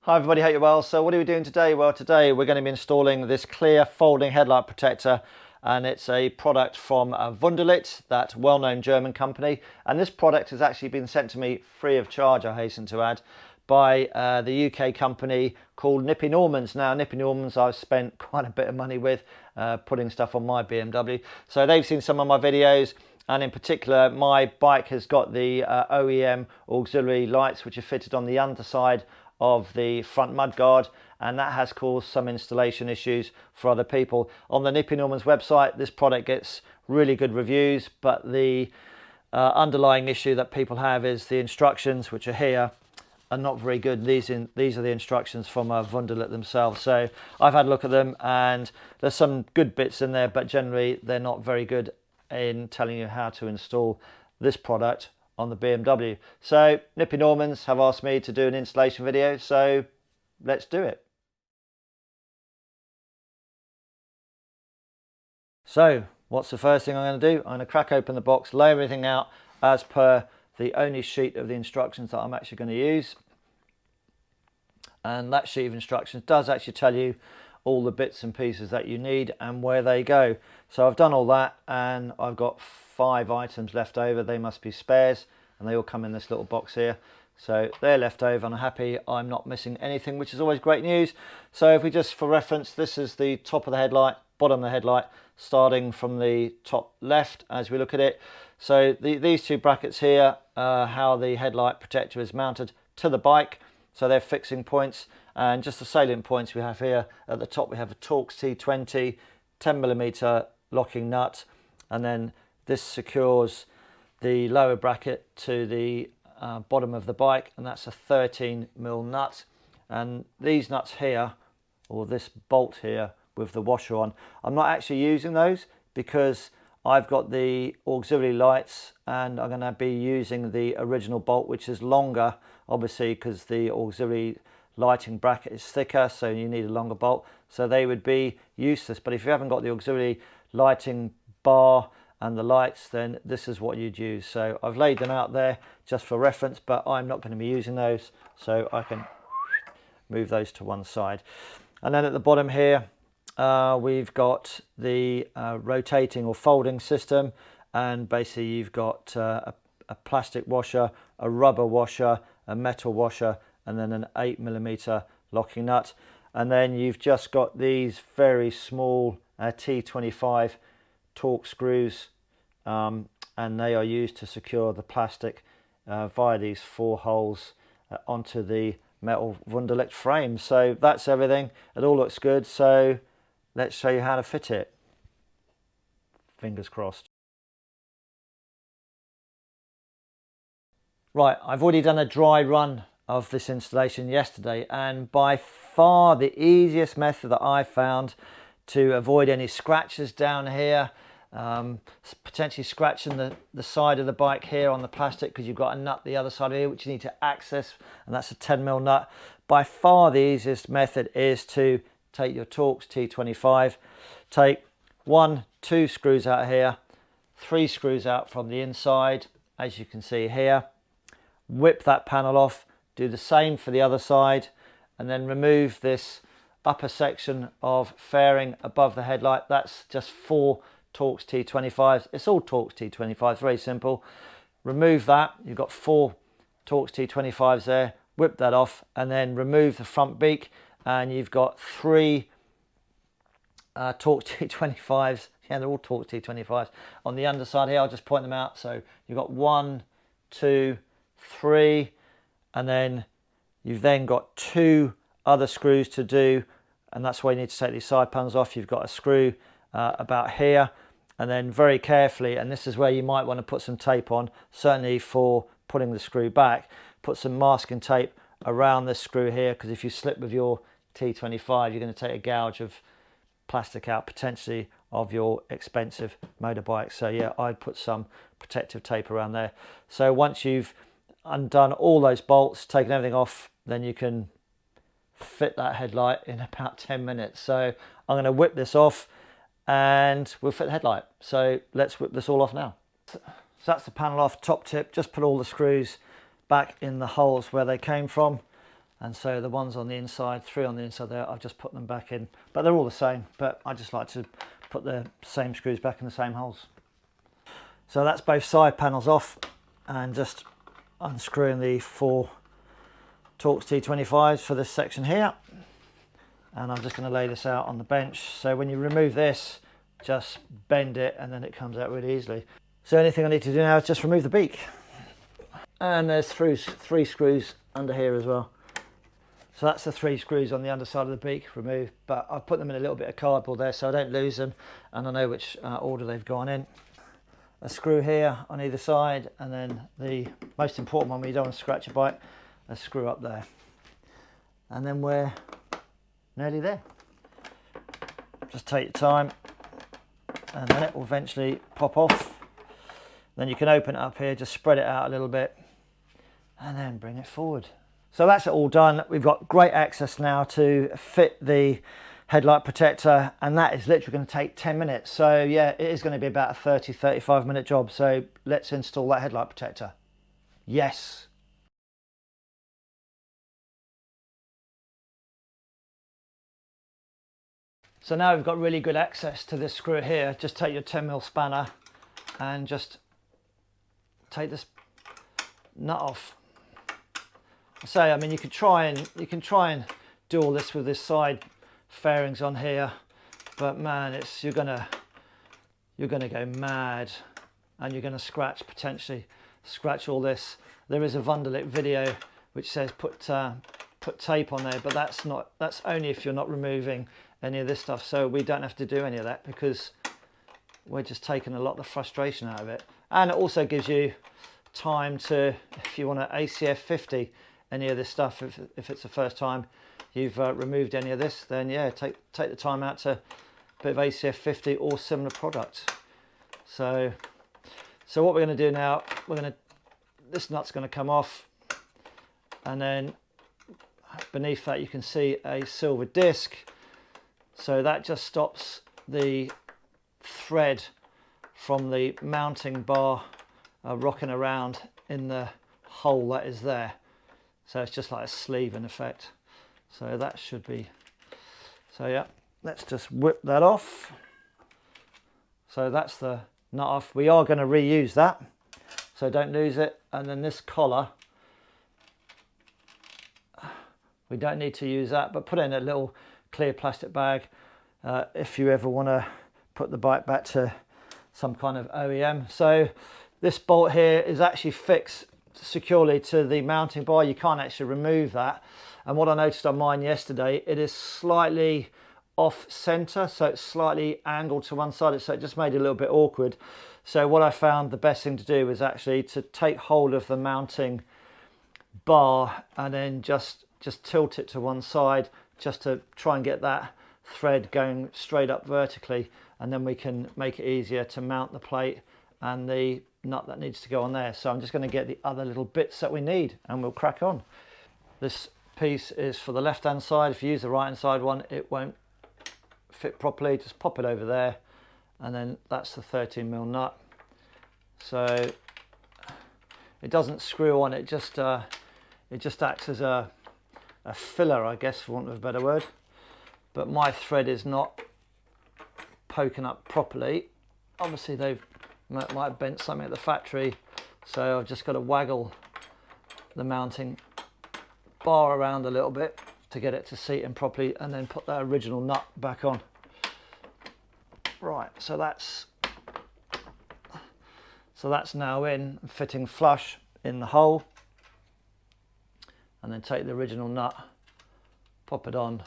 Hi everybody, hope you're well. So what are we doing today? Well, today we're going to be installing this clear folding headlight protector, and it's a product from Wunderlich, that well-known German company. And this product has actually been sent to me free of charge, I hasten to add, by the UK company called Nippy Normans. Now, Nippy Normans I've spent quite a bit of money with putting stuff on my BMW. So they've seen some of my videos, and in particular my bike has got the OEM auxiliary lights which are fitted on the underside of the front mudguard, and that has caused some installation issues for other people. On the Nippy Normans website, this product gets really good reviews, but the underlying issue that people have is the instructions, which are here, are not very good. These are the instructions from Wunderlich themselves. So I've had a look at them, and there's some good bits in there, but generally they're not very good in telling you how to install this product on the BMW. So Nippy Normans have asked me to do an installation video, so let's do it. So what's the first thing I'm going to do? I'm going to crack open the box, lay everything out as per the only sheet of the instructions that I'm actually going to use. And that sheet of instructions does actually tell you all the bits and pieces that you need and where they go. So I've done all that, and I've got 5 items left over. They must be spares, and they all come in this little box here. So they're left over, and I'm happy I'm not missing anything, which is always great news. So if we just, for reference, this is the top of the headlight, bottom of the headlight, starting from the top left as we look at it. So these 2 brackets here are how the headlight protector is mounted to the bike. So they're fixing points, and just the salient points we have here. At the top we have a Torx T20 10mm locking nut, and then this secures the lower bracket to the bottom of the bike, and that's a 13mm nut. And these nuts here, or this bolt here with the washer on, I'm not actually using those because I've got the auxiliary lights, and I'm going to be using the original bolt, which is longer, obviously, because the auxiliary lighting bracket is thicker, so you need a longer bolt. So they would be useless. But if you haven't got the auxiliary lighting bar and the lights, then this is what you'd use. So I've laid them out there just for reference, but I'm not going to be using those, so I can move those to one side. And then at the bottom here, we've got the rotating or folding system, and basically you've got a plastic washer, a rubber washer, a metal washer, and then an 8mm locking nut. And then you've just got these very small T25 Torx screws, and they are used to secure the plastic via these 4 holes onto the metal Wunderlich frame. So that's everything. It all looks good, so let's show you how to fit it. Fingers crossed. Right, I've already done a dry run of this installation yesterday, and by far the easiest method that I found to avoid any scratches down here, potentially scratching the side of the bike here on the plastic, because you've got a nut the other side of here which you need to access, and that's a 10mm nut. By far the easiest method is to take your Torx T25, take 1, 2 screws out here, 3 screws out from the inside, as you can see here. Whip that panel off, do the same for the other side, and then remove this upper section of fairing above the headlight. That's just 4 Torx T25s. It's all Torx T25s, very simple. Remove that, you've got 4 Torx T25s there, whip that off, and then remove the front beak, and you've got 3 Torx T25s. Yeah, they're all Torx T25s. On the underside here, I'll just point them out. So you've got 1, 2, 3, and then you've then got 2 other screws to do, and that's why you need to take these side panels off. You've got a screw about here, and then very carefully, and this is where you might want to put some tape on, certainly for putting the screw back, put some masking tape around this screw here, because if you slip with your T25, you're going to take a gouge of plastic out, potentially of your expensive motorbike. So yeah, I'd put some protective tape around there. So once you've undone all those bolts, taken everything off, then you can fit that headlight in about 10 minutes. So I'm going to whip this off and we'll fit the headlight. So let's whip this all off now. So that's the panel off, top tip. Just put all the screws back in the holes where they came from. And so the ones on the inside, 3 on the inside there, I've just put them back in. But they're all the same, but I just like to put the same screws back in the same holes. So that's both side panels off, and just unscrewing the 4 Torx T25s for this section here. And I'm just going to lay this out on the bench. So when you remove this, just bend it and then it comes out really easily. So anything I need to do now is just remove the beak. And there's 3 screws under here as well. So that's the 3 screws on the underside of the beak removed, but I've put them in a little bit of cardboard there so I don't lose them, and I know which order they've gone in. A screw here on either side, and then the most important one when you don't want to scratch your bike, a screw up there. And then we're nearly there. Just take your time, and then it will eventually pop off. Then you can open it up here, just spread it out a little bit, and then bring it forward. So that's it all done. We've got great access now to fit the headlight protector, and that is literally going to take 10 minutes. So yeah, it is going to be about a 30-35 minute job. So let's install that headlight protector. Yes. So now we've got really good access to this screw here. Just take your 10mm spanner and just take this nut off. So I mean, you can try and do all this with this side fairings on here, but man, you're gonna go mad, and you're gonna potentially scratch all this. There is a Wunderlich video which says put tape on there, but that's only if you're not removing any of this stuff. So we don't have to do any of that because we're just taking a lot of the frustration out of it. And it also gives you time to, if you want to ACF 50 any of this stuff, if it's the first time you've removed any of this, then yeah, take the time out to a bit of ACF 50 or similar product. So what we're going to do now, this nut's going to come off, and then beneath that you can see a silver disc. So that just stops the thread from the mounting bar rocking around in the hole that is there. So it's just like a sleeve in effect. So that should be, so yeah, let's just whip that off. So that's the nut off. We are going to reuse that, so don't lose it. And then this collar, we don't need to use that, but put it in a little clear plastic bag if you ever want to put the bike back to some kind of OEM. So this bolt here is actually fixed securely to the mounting bar. You can't actually remove that. And what I noticed on mine yesterday, it is slightly off center, so it's slightly angled to one side, so it just made it a little bit awkward. So what I found the best thing to do was actually to take hold of the mounting bar and then just tilt it to one side, just to try and get that thread going straight up vertically, and then we can make it easier to mount the plate and the nut that needs to go on there. So I'm just going to get the other little bits that we need and we'll crack on. This piece is for the left hand side. If you use the right hand side one, it won't fit properly. Just pop it over there, and then that's the 13mm nut. So it doesn't screw on, it just acts as a filler, I guess, for want of a better word. But my thread is not poking up properly. Obviously they might have bent something at the factory, so I've just got to waggle the mounting bar around a little bit to get it to seat in properly, and then put that original nut back on. Right, so that's now in, fitting flush in the hole, and then take the original nut, pop it on,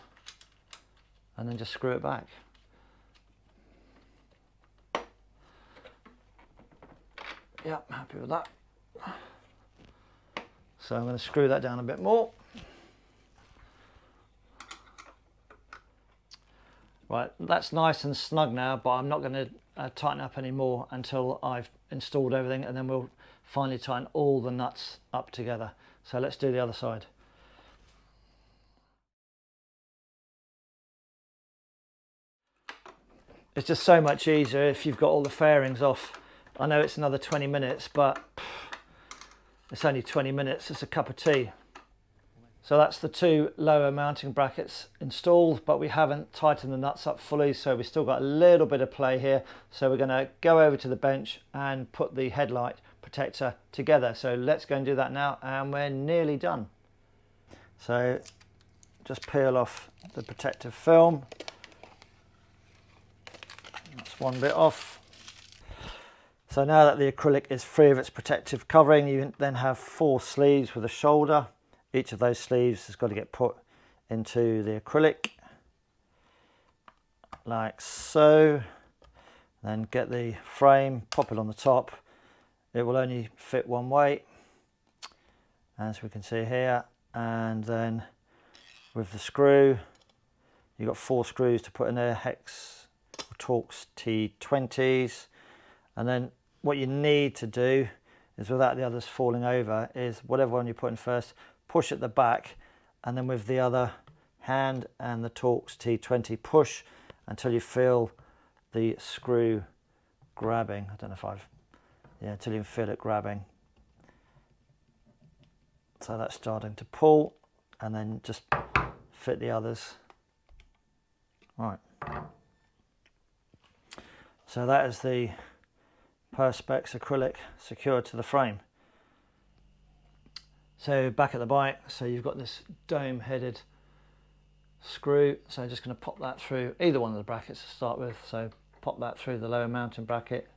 and then just screw it back. Yeah, I'm happy with that. So I'm going to screw that down a bit more. Right, that's nice and snug now, but I'm not going to tighten up anymore until I've installed everything, and then we'll finally tighten all the nuts up together. So let's do the other side. It's just so much easier if you've got all the fairings off. I know it's another 20 minutes, but it's only 20 minutes. It's a cup of tea. So that's the two lower mounting brackets installed, but we haven't tightened the nuts up fully, so we've still got a little bit of play here. So we're going to go over to the bench and put the headlight protector together. So let's go and do that now, and we're nearly done. So just peel off the protective film. That's one bit off. So now that the acrylic is free of its protective covering, you then have 4 sleeves with a shoulder. Each of those sleeves has got to get put into the acrylic, like so. Then get the frame, pop it on the top. It will only fit one way, as we can see here. And then with the screw, you've got 4 screws to put in there, hex or Torx T20s. And then what you need to do is, without the others falling over, is whatever one you put in first, push at the back, and then with the other hand and the Torx T20, push until you feel the screw grabbing. I don't know if until you feel it grabbing. So that's starting to pull, and then just fit the others. Right. So that is the Perspex acrylic secured to the frame. So back at the bike, so you've got this dome headed screw, so I'm just going to pop that through either one of the brackets to start with. So pop that through the lower mounting bracket,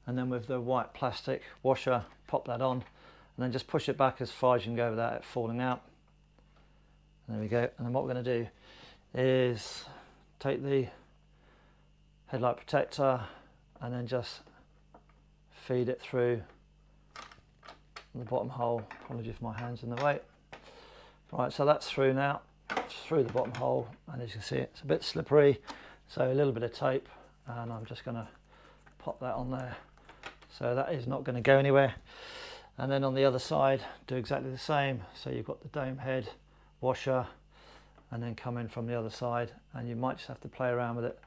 and then with the white plastic washer, pop that on, and then just push it back as far as you can go without it falling out. And there we go. And then what we're going to do is take the headlight protector and then just feed it through the bottom hole. Apologies if my hand's in the way. Right, so that's through now, through the bottom hole, and as you can see, it's a bit slippery, so a little bit of tape, and I'm just going to pop that on there. So that is not going to go anywhere. And then on the other side, do exactly the same. So you've got the dome head washer, and then come in from the other side, and you might just have to play around with it.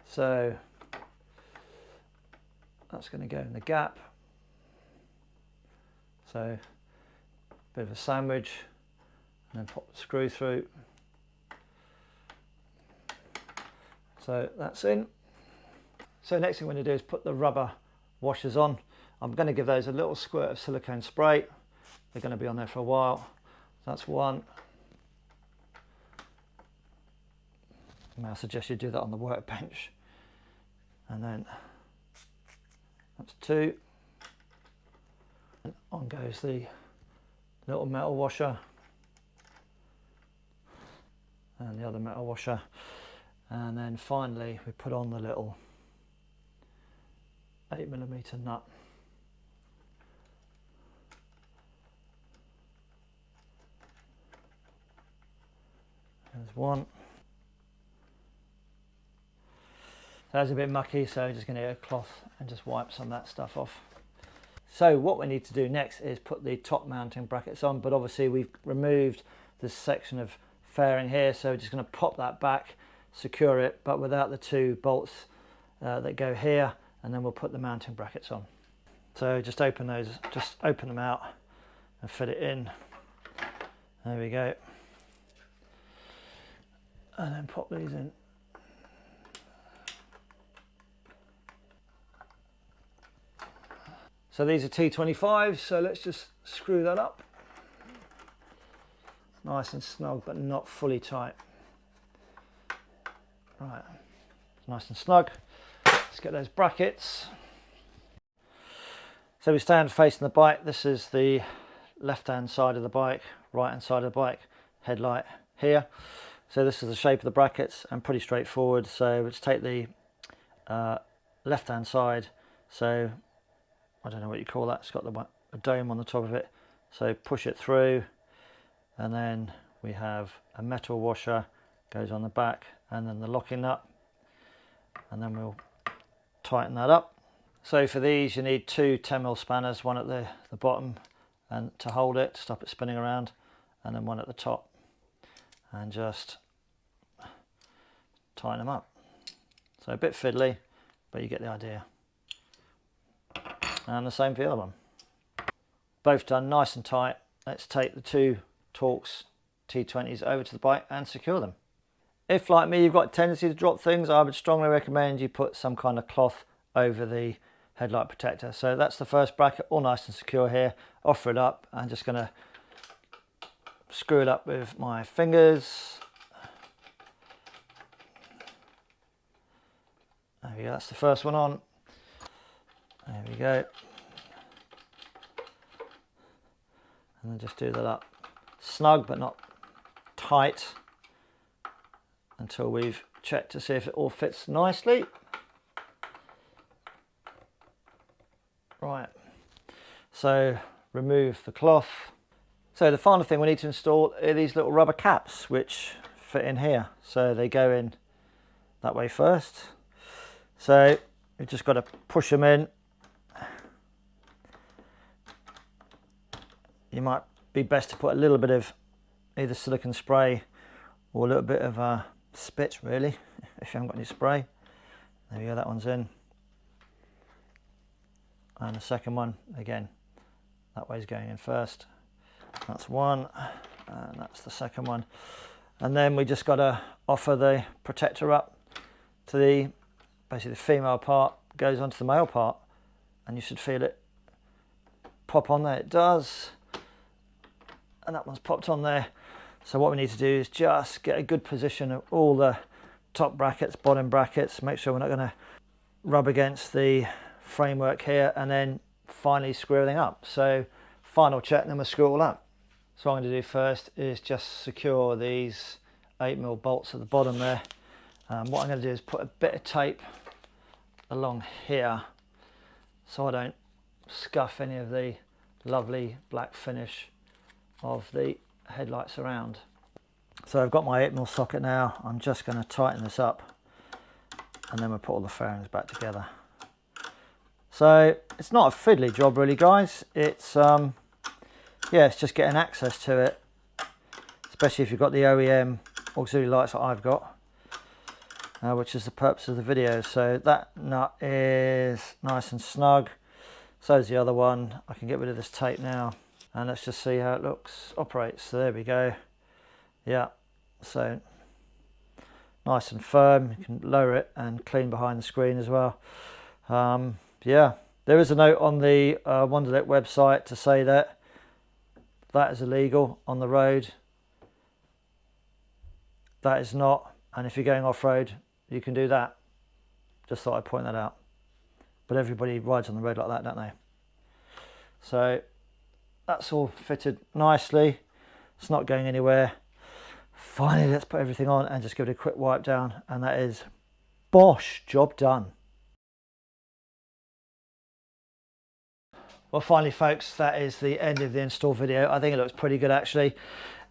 So that's going to go in the gap. So a bit of a sandwich, and then pop the screw through. So that's in. So next thing we're going to do is put the rubber washers on. I'm going to give those a little squirt of silicone spray. They're going to be on there for a while. That's one. I suggest you do that on the workbench. And then that's 2. And on goes the little metal washer and the other metal washer. And then finally we put on the little 8mm nut. There's one. That's a bit mucky, so I'm just going to get a cloth and just wipe some of that stuff off. So what we need to do next is put the top mounting brackets on, but obviously we've removed this section of fairing here, so we're just going to pop that back, secure it, but without the 2 bolts that go here, and then we'll put the mounting brackets on. So just open those, just open them out and fit it in. There we go. And then pop these in. So these are T25s, so let's just screw that up. Nice and snug, but not fully tight. Right, nice and snug. Let's get those brackets. So we stand facing the bike. This is the left-hand side of the bike, right-hand side of the bike, headlight here. So this is the shape of the brackets, and pretty straightforward. So let's take the left-hand side. So I don't know what you call that. It's got a dome on the top of it. So push it through, and then we have a metal washer goes on the back, and then the locking nut, and then we'll tighten that up. So for these you need 2 10mm spanners, one at the bottom and to hold it, to stop it spinning around, and then one at the top, and just tighten them up. So a bit fiddly, but you get the idea. And the same for the other one. Both done nice and tight. Let's take the 2 Torx T20s over to the bike and secure them. If, like me, you've got a tendency to drop things, I would strongly recommend you put some kind of cloth over the headlight protector. So that's the first bracket, all nice and secure here. Offer it up. I'm just going to screw it up with my fingers. There we go, that's the first one on. There we go. And then just do that up. Snug but not tight until we've checked to see if it all fits nicely. Right, so remove the cloth. So the final thing we need to install are these little rubber caps which fit in here. So they go in that way first. So you've just got to push them in. You might be best to put a little bit of either silicone spray or a little bit of spit, really, if you haven't got any spray. There we go, that one's in. And the second one, again, that way's going in first. That's one, and that's the second one. And then we just got to offer the protector up to the, basically the female part goes onto the male part, and you should feel it pop on there. It does. And that one's popped on there. So what we need to do is just get a good position of all the top brackets, bottom brackets, make sure we're not going to rub against the framework here, and then finally screw everything up. So final check, and then we'll screw it all up. So what I'm going to do first is just secure these 8mm bolts at the bottom there. What I'm going to do is put a bit of tape along here so I don't scuff any of the lovely black finish of the headlights around. So I've got my 8mm socket now. I'm just going to tighten this up, and then we'll put all the fairings back together. So it's not a fiddly job really, guys. It's yeah, it's just getting access to it, especially if you've got the OEM auxiliary lights that I've got, which is the purpose of the video. So that nut is nice and snug, so is the other one. I can get rid of this tape now, and let's just see how it operates. So there we go. Yeah, so nice and firm. You can lower it and clean behind the screen as well. Yeah, there is a note on the Wunderlich website to say that that is illegal on the road. That is not, and if you're going off-road, you can do that. Just thought I'd point that out. But everybody rides on the road like that, don't they? So that's all fitted nicely. It's not going anywhere. Finally, let's put everything on and just give it a quick wipe down, and that is bosh, job done. Well, finally, folks, that is the end of the install video. I think it looks pretty good, actually.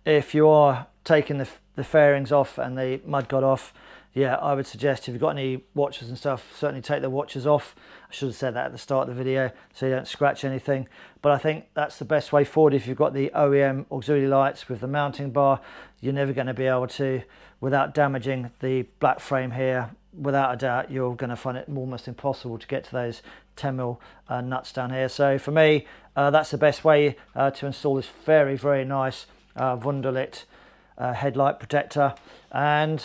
If you are taking the fairings off and the mudguard off, yeah, I would suggest if you've got any watches and stuff, certainly take the watches off. I should have said that at the start of the video so you don't scratch anything. But I think that's the best way forward. If you've got the OEM auxiliary lights with the mounting bar, you're never going to be able to, without damaging the black frame here, without a doubt, you're going to find it almost impossible to get to those 10mm nuts down here. So for me, that's the best way to install this very, very nice Wunderlich headlight protector, and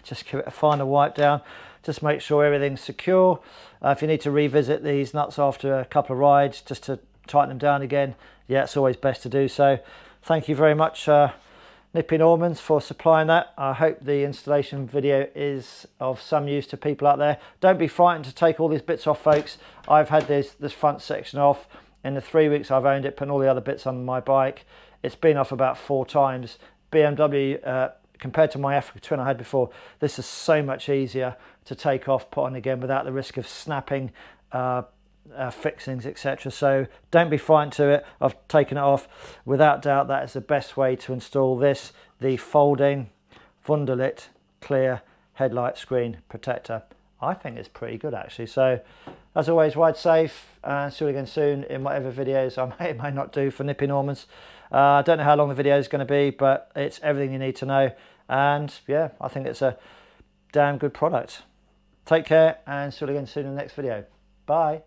just give it a final wipe down. Just make sure everything's secure. If you need to revisit these nuts after a couple of rides just to tighten them down again, yeah, it's always best to do so. Thank you very much, Nippy Normans, for supplying that. I hope the installation video is of some use to people out there. Don't be frightened to take all these bits off, folks. I've had this front section off in the 3 weeks I've owned it, putting all the other bits on my bike. It's been off about 4 times. BMW, compared to my Africa Twin I had before, this is so much easier to take off, put on again without the risk of snapping, fixings, etc. So don't be frightened to it. I've taken it off. Without doubt, that is the best way to install this, the folding Wunderlich clear headlight screen protector. I think it's pretty good, actually. So as always, ride safe, and see you again soon in whatever videos I may not do for Nippy Normans. I don't know how long the video is going to be, but it's everything you need to know. And yeah, I think it's a damn good product. Take care, and see you again soon in the next video. Bye.